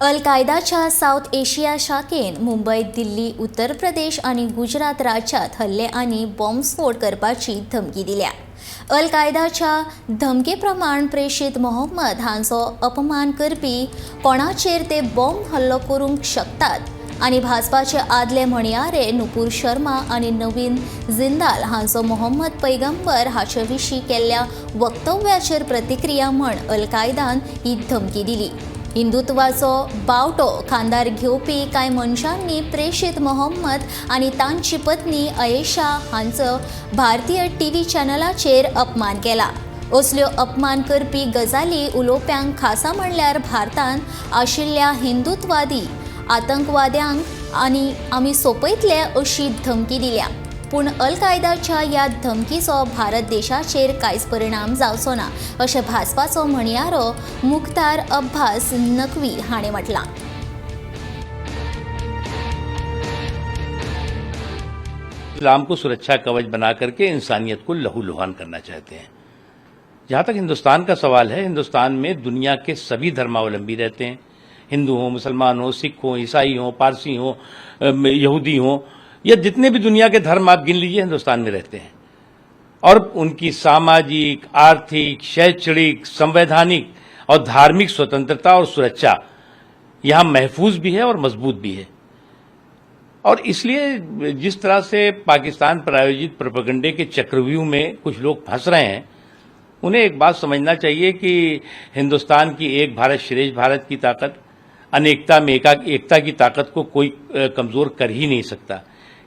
अल कायदाच्या south Asia शाखेन Mumbai, Delhi, Uttar Pradesh आणि गुजरात राज्यात हल्ले आणि बॉम्बस्फोट करपाची धमकी दिल्या। अल कायदाच्या धमके प्रमाण प्रेषित मोहम्मद हांचो अपमान करपी कोणाचेर ते बॉम्ब हल्लो करूंक शकतात आणि भाजपाचे आदले म्हणयारे नुपूर शर्मा आणि नवीन जिंदाल हांचो मोहम्मद पैगंबर हाचे विशीं केल्ल्या वक्तव्याचेर प्रतिक्रिया म्हण अल कायदान ही धमकी दिली। हिंदुत्वाचो बावटो खांदार घेवपी कांय मनशांनी प्रेषित मोहम्मद आणि तांची पत्नी अयेशा हांचो भारतीय टीव्ही चॅनलाचेर अपमान केला। असल्यो अपमान करपी गजाली उलोवप्यांक खासा म्हणल्यार भारतांत आशिल्ल्या हिंदुत्ववादी आतंकवाद्यांक आनी आमी सोंपयतले अशी धमकी दिल्या। पूण अल कायदाच्या ह्या धमकीचो भारत देशाचेर कांयच परिणाम जावचो ना अशें भाजपाचो म्हणयारो मुख्तार अब्बास नक्वी हाणें म्हटलां। इस्लाम को सुरक्षा कवच बना करके इंसानियत को लहूलुहान करना चाहते हैं। जहां तक हिंदुस्तान का सवाल है, हिंदुस्तान में दुनिया के सभी धर्मावलंबी रहते हैं। हिंदू हो, मुसलमान हो, सिख हो, ईसाई हो, पारसी हो, यहूदी हो, या जितने भी दुनिया के धर्म आप गिन लीजिए हिंदुस्तान में रहते हैं। और उनकी सामाजिक, आर्थिक, शैक्षणिक, संवैधानिक और धार्मिक स्वतंत्रता और सुरक्षा यहां महफूज भी है और मजबूत भी है। और इसलिए जिस तरह से पाकिस्तान प्रायोजित प्रोपेगेंडे के चक्रव्यूह में कुछ लोग फंस रहे हैं, उन्हें एक बात समझना चाहिए कि हिंदुस्तान की एक भारत श्रेष्ठ भारत की ताकत, अनेकता में एकता की ताकत को कोई कमजोर कर ही नहीं सकता।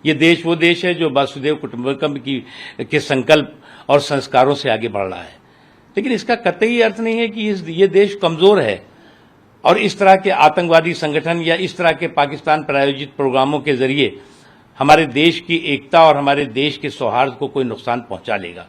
ये देश वो देश है जो वसुधैव कुटुंबकम के संकल्प और संस्कारों से आगे बढ़ रहा है। लेकिन इसका कतई अर्थ नहीं है कि ये देश कमजोर है और इस तरह के आतंकवादी संगठन या इस तरह के पाकिस्तान प्रायोजित प्रोग्रामों के जरिए हमारे देश की एकता और हमारे देश के सौहार्द को कोई नुकसान पहुंचा लेगा।